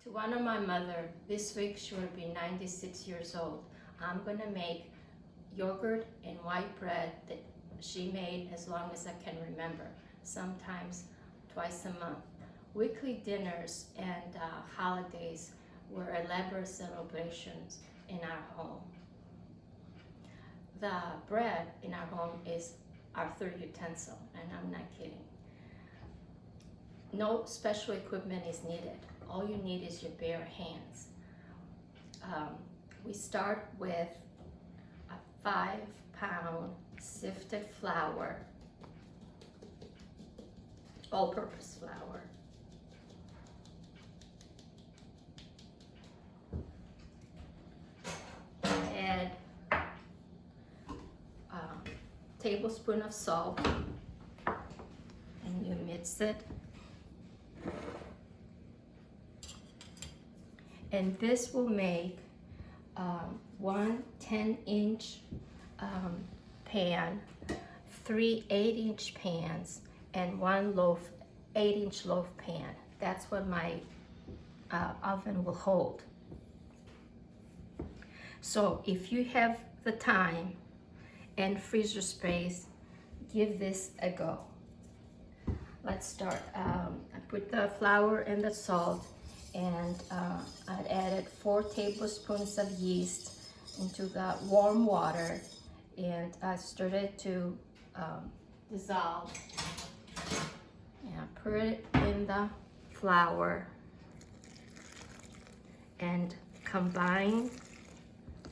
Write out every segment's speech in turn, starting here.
To honor my mother, this week she will be 96 years old. I'm gonna make yogurt and white bread that she made as long as I can remember, sometimes twice a month. Weekly dinners and holidays were elaborate celebrations in our home. The bread in our home is our third utensil, and I'm not kidding. No special equipment is needed. All you need is your bare hands. We start with a 5-pound sifted flour, all-purpose flour. Add a tablespoon of salt, and you mix it. And this will make one 10-inch pan, 3 8-inch pans, and one 8-inch loaf pan. That's what my oven will hold. So if you have the time and freezer space, give this a go. Let's start. I put the flour and the salt, and I added 4 tablespoons of yeast into the warm water, and I started to dissolve. And I put it in the flour and combine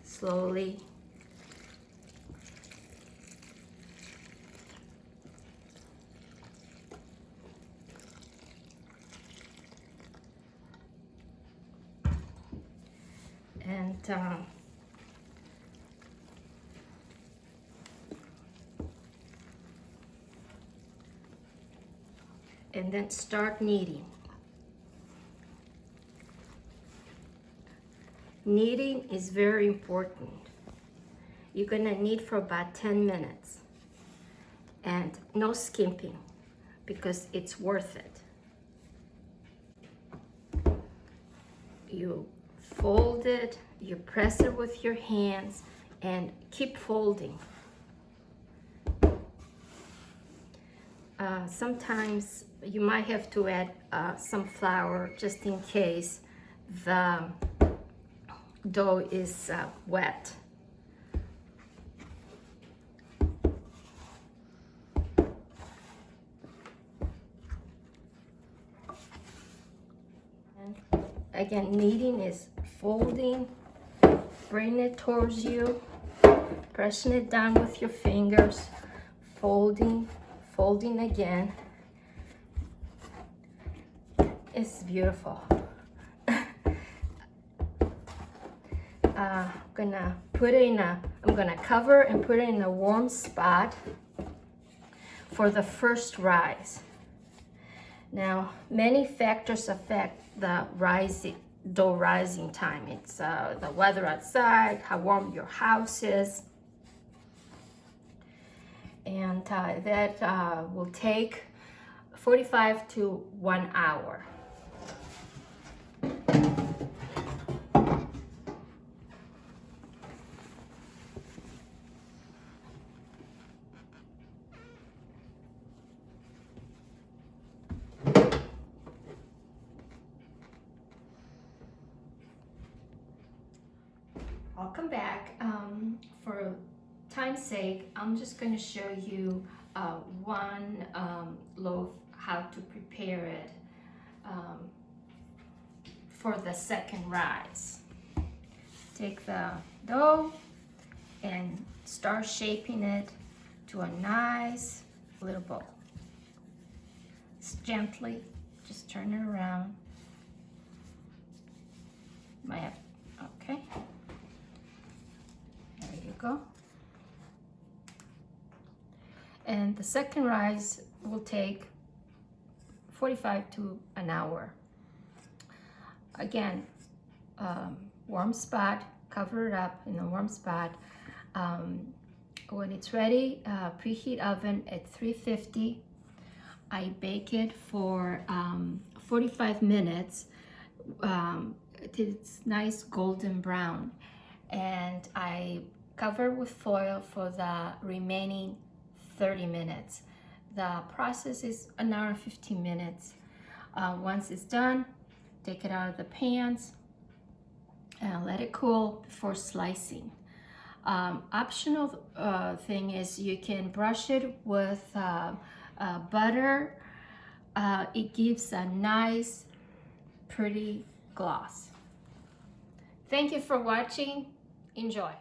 slowly. And then start kneading. Kneading is very important. You're gonna knead for about 10 minutes, and no skimping because it's worth it. You fold it, you press it with your hands, and keep folding. Sometimes you might have to add some flour just in case the dough is wet. And again, kneading is folding, bring it towards you, pressing it down with your fingers, folding, folding again. It's beautiful. I'm gonna cover and put it in a warm spot for the first rise. Now, many factors affect the dough rising time. It's the weather outside, how warm your house is, and that will take 45 to 1 hour. I'll come back. For time's sake, I'm just going to show you one loaf, how to prepare it for the second rise. Take the dough and start shaping it to a nice little ball. Just gently, just turn it around. Okay. There you go. And the second rise will take 45 to an hour. Again, warm spot, cover it up in a warm spot. When it's ready, preheat oven at 350. I bake it for 45 minutes it's nice golden brown, and I cover with foil for the remaining 30 minutes. The process is an hour and 15 minutes. Once it's done, take it out of the pans and let it cool before slicing. Optional thing is you can brush it with butter. It gives a nice, pretty gloss. Thank you for watching. Enjoy.